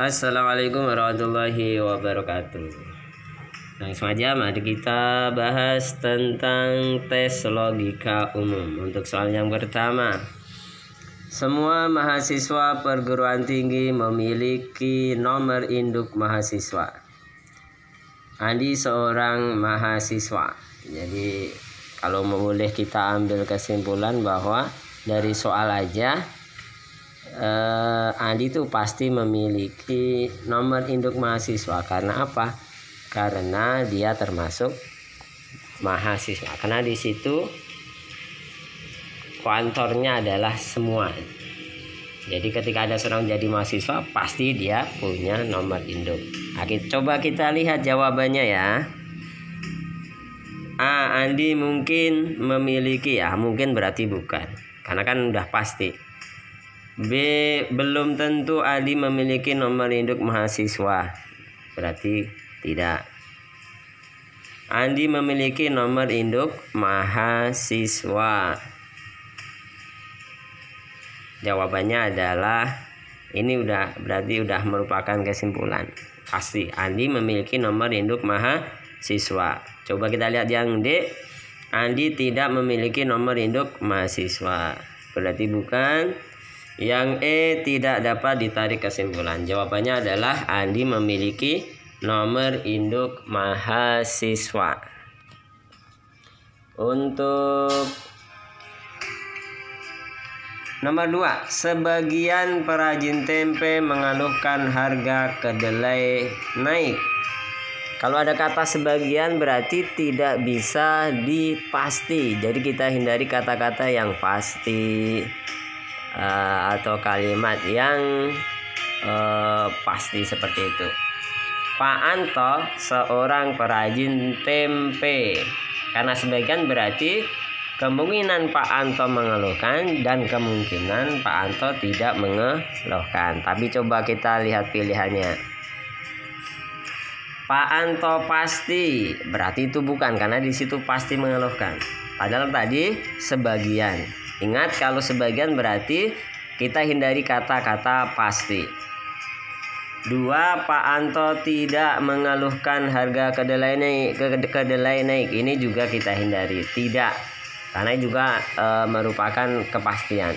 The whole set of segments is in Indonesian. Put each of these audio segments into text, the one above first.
Assalamualaikum warahmatullahi wabarakatuh. Langsung aja mari kita bahas tentang tes logika umum. Untuk soal yang pertama, semua mahasiswa perguruan tinggi memiliki nomor induk mahasiswa. Andi seorang mahasiswa. Jadi kalau boleh kita ambil kesimpulan bahwa dari soal aja Andi itu pasti memiliki nomor induk mahasiswa. Karena apa? Karena dia termasuk mahasiswa. Karena di situ kantornya adalah semua. Jadi ketika ada seorang jadi mahasiswa, pasti dia punya nomor induk. Coba kita lihat jawabannya ya. A. Andi mungkin memiliki, ya mungkin berarti bukan. Karena kan udah pasti. B. Belum tentu Andi memiliki nomor induk mahasiswa. Berarti tidak. Andi memiliki nomor induk mahasiswa. Jawabannya adalah ini berarti udah merupakan kesimpulan. Pasti Andi memiliki nomor induk mahasiswa. Coba kita lihat yang D. Andi tidak memiliki nomor induk mahasiswa. Berarti bukan. Yang E tidak dapat ditarik kesimpulan. Jawabannya adalah Andi memiliki nomor induk mahasiswa. Untuk nomor 2, sebagian perajin tempe mengeluhkan harga kedelai naik. Kalau ada kata sebagian berarti tidak bisa dipasti. Jadi kita hindari kata-kata yang pasti atau kalimat yang pasti seperti itu. Pak Anto seorang perajin tempe. Karena sebagian berarti kemungkinan Pak Anto mengeluhkan dan kemungkinan Pak Anto tidak mengeluhkan. Tapi coba kita lihat pilihannya. Pak Anto pasti berarti itu bukan, karena di situ pasti mengeluhkan. Padahal tadi sebagian. Ingat kalau sebagian berarti kita hindari kata-kata pasti. 2. Pak Anto tidak mengeluhkan harga kedelai naik. Ini juga kita hindari. Tidak. Karena juga merupakan kepastian.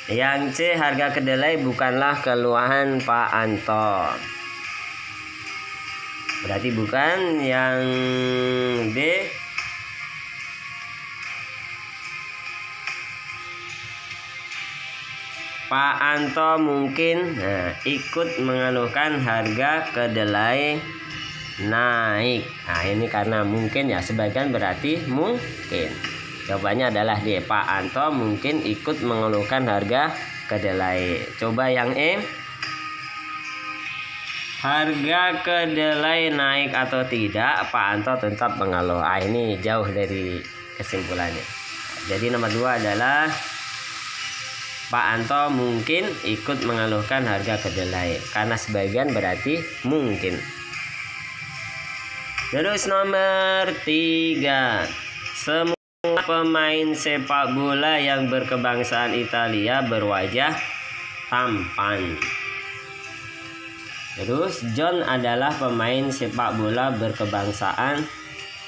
Yang C, harga kedelai bukanlah keluhan Pak Anto. Berarti bukan. Yang D, Pak Anto mungkin ikut mengeluhkan harga kedelai naik. Nah ini karena mungkin ya, sebagian berarti mungkin. Jawabannya adalah D. Pak Anto mungkin ikut mengeluhkan harga kedelai. Coba yang E. Harga kedelai naik atau tidak, Pak Anto tetap mengeluh. Ini jauh dari kesimpulannya. Jadi nomor 2 adalah Pak Anto mungkin ikut mengeluhkan harga kedelai. Karena sebagian berarti mungkin. Terus nomor 3. Semua pemain sepak bola yang berkebangsaan Italia berwajah tampan. Terus John adalah pemain sepak bola berkebangsaan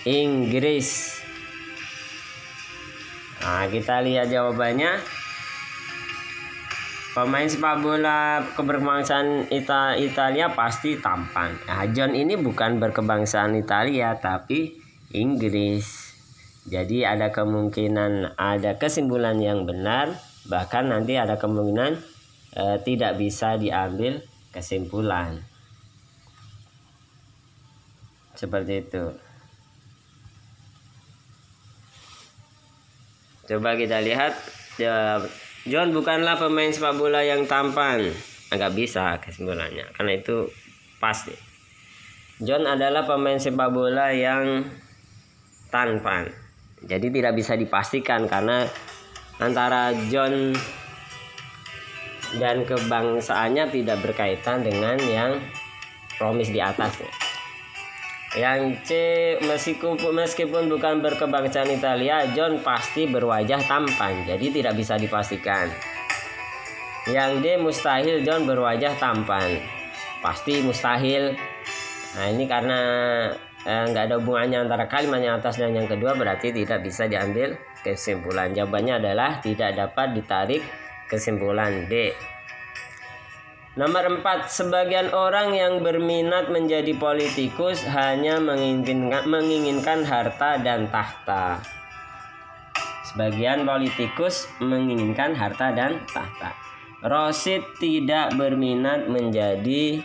Inggris. Nah, kita lihat jawabannya. Pemain sepak bola berkebangsaan Italia pasti tampan. Nah, John ini bukan berkebangsaan Italia tapi Inggris. Jadi ada kemungkinan ada kesimpulan yang benar, bahkan nanti ada kemungkinan tidak bisa diambil kesimpulan. Seperti itu. Coba kita lihat. John bukanlah pemain sepak bola yang tampan. Agak bisa kesimpulannya, karena itu pasti. John adalah pemain sepak bola yang tampan. Jadi tidak bisa dipastikan karena antara John dan kebangsaannya tidak berkaitan dengan yang promis di atasnya. Yang C, meskipun bukan berkebangsaan Italia, John pasti berwajah tampan. Jadi tidak bisa dipastikan. Yang D, mustahil John berwajah tampan. Pasti mustahil. Nah ini karena nggak ada hubungannya antara kalimat yang atas dan yang kedua, berarti tidak bisa diambil kesimpulan. Jawabannya adalah tidak dapat ditarik kesimpulan, D. Nomor 4, sebagian orang yang berminat menjadi politikus hanya menginginkan harta dan tahta. Sebagian politikus menginginkan harta dan tahta. Rosid tidak berminat menjadi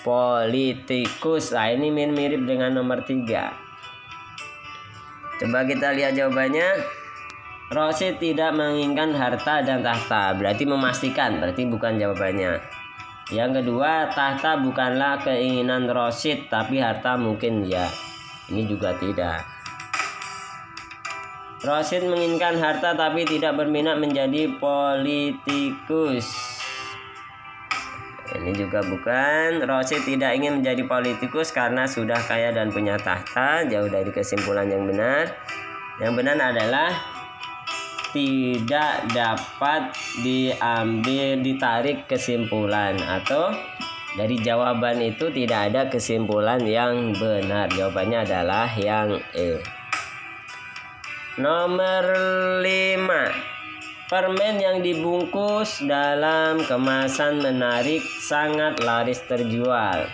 politikus. Nah ini mirip dengan nomor 3. Coba kita lihat jawabannya. Rosid tidak menginginkan harta dan tahta, berarti memastikan, berarti bukan jawabannya. Yang kedua, tahta bukanlah keinginan Rosid, tapi harta mungkin ya. Ini juga tidak. Rosid menginginkan harta tapi tidak berminat menjadi politikus. Ini juga bukan. Rosid tidak ingin menjadi politikus karena sudah kaya dan punya tahta. Jauh dari kesimpulan yang benar. Yang benar adalah tidak dapat ditarik kesimpulan, atau dari jawaban itu tidak ada kesimpulan yang benar. Jawabannya adalah yang E. Nomor 5, permen yang dibungkus dalam kemasan menarik sangat laris terjual.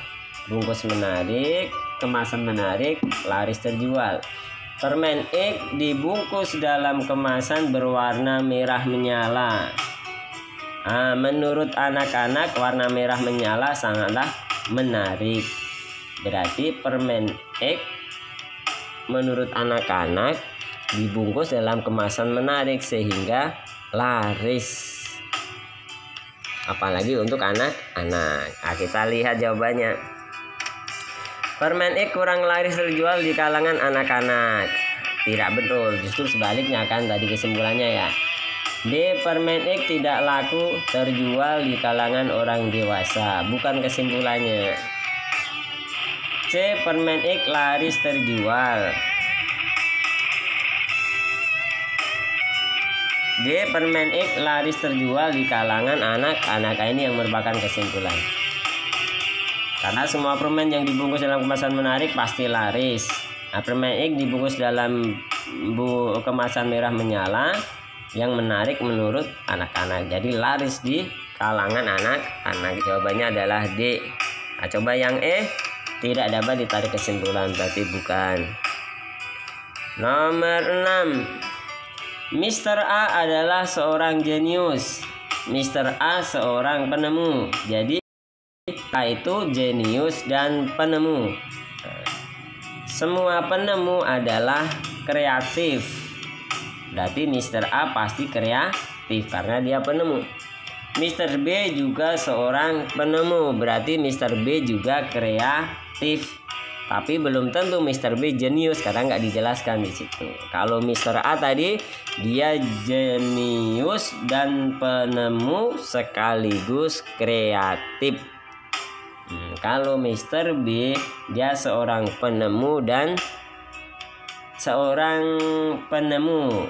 Bungkus menarik, kemasan menarik, laris terjual. Permen X dibungkus dalam kemasan berwarna merah menyala. Menurut anak-anak warna merah menyala sangatlah menarik. Berarti permen X menurut anak-anak dibungkus dalam kemasan menarik sehingga laris. Apalagi untuk anak-anak. Kita lihat jawabannya. Permen X kurang laris terjual di kalangan anak-anak. Tidak betul, justru sebaliknya kan tadi kesimpulannya ya. D, permen X tidak laku terjual di kalangan orang dewasa. Bukan kesimpulannya. C, permen X laris terjual. D, permen X laris terjual di kalangan anak-anak. Ini yang merupakan kesimpulan. Karena semua permen yang dibungkus dalam kemasan menarik pasti laris. Permen X dibungkus dalam kemasan merah menyala yang menarik menurut anak-anak. Jadi laris di kalangan anak-anak. Jawabannya adalah D. Coba yang E, tidak dapat ditarik kesimpulan, berarti bukan. Nomor 6, Mr. A adalah seorang jenius. Mr. A seorang penemu. Jadi A itu jenius dan penemu. Semua penemu adalah kreatif. Berarti Mr. A pasti kreatif karena dia penemu. Mr. B juga seorang penemu. Berarti Mr. B juga kreatif. Tapi belum tentu Mr. B jenius karena nggak dijelaskan di situ. Kalau Mr. A tadi dia jenius dan penemu sekaligus kreatif. Kalau Mr. B dia seorang penemu dan seorang penemu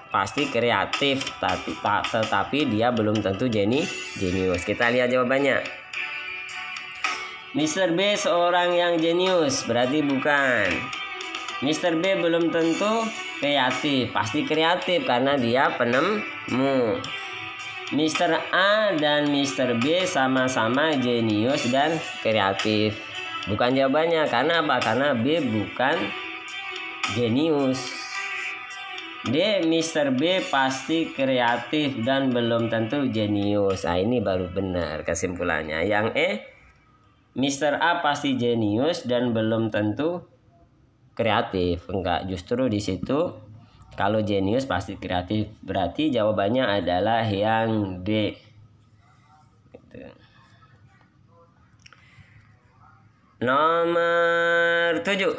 pasti kreatif, tetapi dia belum tentu jenius. Kita lihat jawabannya. Mr. B seorang yang jenius, berarti bukan. Mr. B belum tentu kreatif, pasti kreatif karena dia penemu. Mr. A dan Mr. B sama-sama jenius dan kreatif. Bukan jawabannya. Karena apa? Karena B bukan jenius. D, Mr. B pasti kreatif dan belum tentu jenius. Ini baru benar kesimpulannya. Yang E, Mr. A pasti jenius dan belum tentu kreatif. Enggak, justru di situ kalau jenius pasti kreatif. Berarti jawabannya adalah yang D. Gitu. Nomor 7,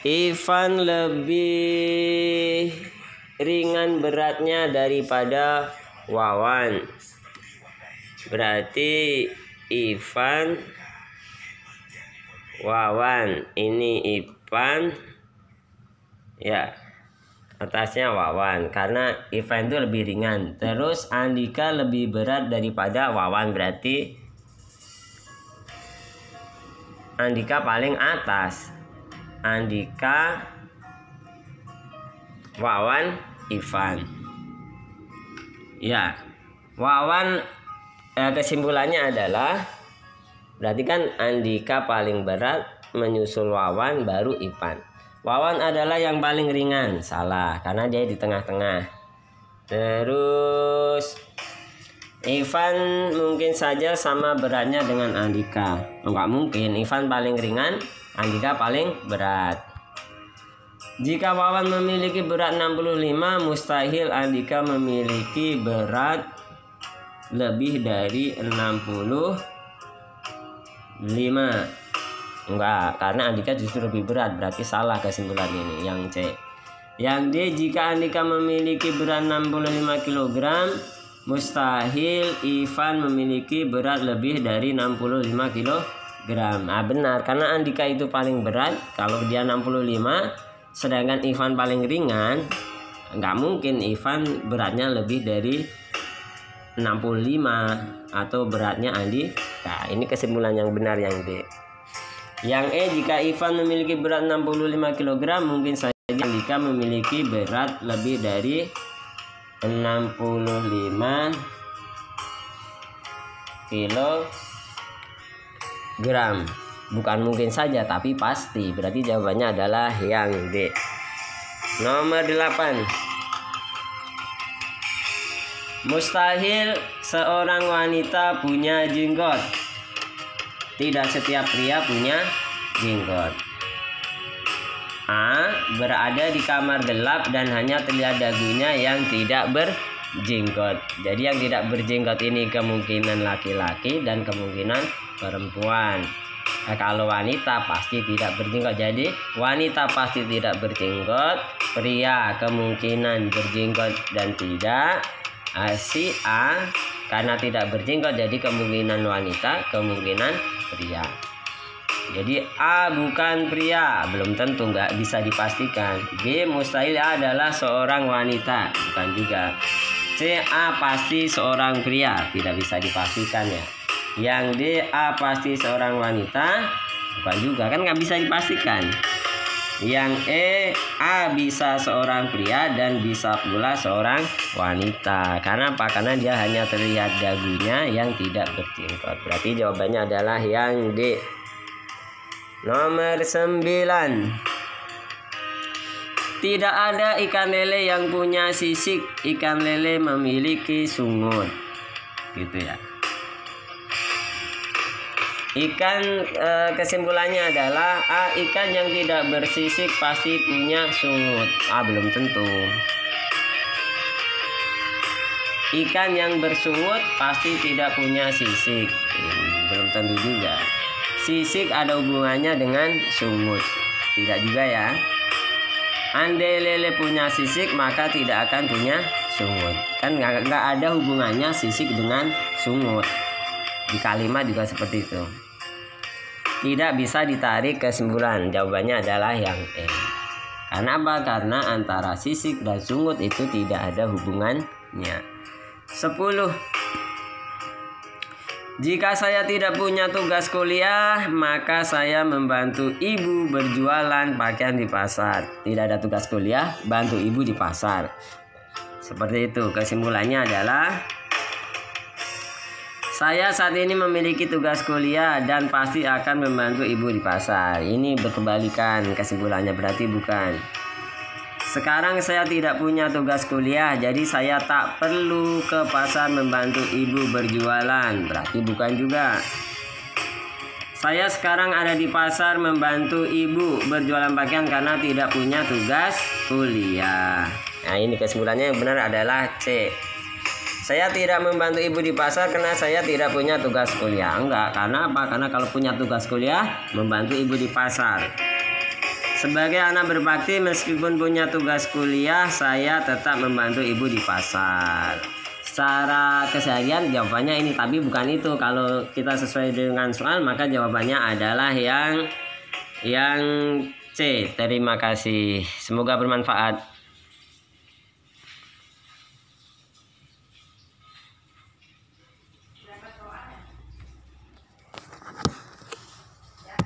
Ivan lebih ringan beratnya daripada Wawan. Berarti Ivan, Wawan. Ini Ivan. Ya. Atasnya Wawan karena Ivan itu lebih ringan. Terus Andika lebih berat daripada Wawan, berarti Andika paling atas. Andika, Wawan, Ivan. Ya, Wawan kesimpulannya adalah berarti kan Andika paling berat, menyusul Wawan, baru Ivan. Wawan adalah yang paling ringan, salah karena dia di tengah-tengah. Terus Ivan mungkin saja sama beratnya dengan Andika. Enggak mungkin, Ivan paling ringan, Andika paling berat. Jika Wawan memiliki berat 65, mustahil Andika memiliki berat lebih dari 65. Enggak, karena Andika justru lebih berat, berarti salah kesimpulan ini, yang C. Yang D, jika Andika memiliki berat 65 kg, mustahil Ivan memiliki berat lebih dari 65 kg. Benar, karena Andika itu paling berat, kalau dia 65, sedangkan Ivan paling ringan, nggak mungkin Ivan beratnya lebih dari 65 atau beratnya Andika. Ini kesimpulan yang benar, yang D. Yang E, jika Ivan memiliki berat 65 kg, mungkin saja Andika memiliki berat lebih dari 65 kg. Bukan mungkin saja, tapi pasti. Berarti jawabannya adalah yang D. Nomor 8. Mustahil seorang wanita punya jenggot. Tidak setiap pria punya jenggot. A, berada di kamar gelap dan hanya terlihat dagunya yang tidak berjenggot. Jadi yang tidak berjenggot ini kemungkinan laki-laki dan kemungkinan perempuan. Kalau wanita pasti tidak berjenggot. Jadi wanita pasti tidak berjenggot, pria kemungkinan berjenggot dan tidak. Si A karena tidak berjenggot, jadi kemungkinan wanita, kemungkinan pria. Jadi A bukan pria, belum tentu, nggak bisa dipastikan. B, mustahil A adalah seorang wanita, bukan juga. C, A pasti seorang pria, tidak bisa dipastikan ya. Yang D, A pasti seorang wanita, bukan juga, kan nggak bisa dipastikan. Yang E, A bisa seorang pria dan bisa pula seorang wanita. Karena apa? Karena dia hanya terlihat dagunya yang tidak berjenggot. Berarti jawabannya adalah yang D. Nomor 9. Tidak ada ikan lele yang punya sisik. Ikan lele memiliki sungut. Gitu ya. Kesimpulannya adalah A, ikan yang tidak bersisik pasti punya sungut. Belum tentu. Ikan yang bersungut pasti tidak punya sisik. Belum tentu juga. Sisik ada hubungannya dengan sungut. Tidak juga ya. Andai lele punya sisik maka tidak akan punya sungut. Kan nggak ada hubungannya sisik dengan sungut. Di kalimat juga seperti itu. Tidak bisa ditarik kesimpulan. Jawabannya adalah yang E. Karena apa? Karena antara sisik dan sungut itu tidak ada hubungannya. 10. Jika saya tidak punya tugas kuliah, maka saya membantu ibu berjualan pakaian di pasar. Tidak ada tugas kuliah, bantu ibu di pasar. Seperti itu. Kesimpulannya adalah saya saat ini memiliki tugas kuliah dan pasti akan membantu ibu di pasar. Ini berkebalikan kesimpulannya, berarti bukan. Sekarang saya tidak punya tugas kuliah, jadi saya tak perlu ke pasar membantu ibu berjualan. Berarti bukan juga. Saya sekarang ada di pasar membantu ibu berjualan pakaian karena tidak punya tugas kuliah. Nah, ini kesimpulannya yang benar adalah C. Saya tidak membantu ibu di pasar karena saya tidak punya tugas kuliah. Enggak, karena apa? Karena kalau punya tugas kuliah, membantu ibu di pasar. Sebagai anak berbakti, meskipun punya tugas kuliah, saya tetap membantu ibu di pasar. Secara keseharian jawabannya ini, tapi bukan itu. Kalau kita sesuai dengan soal, maka jawabannya adalah yang C. Terima kasih. Semoga bermanfaat.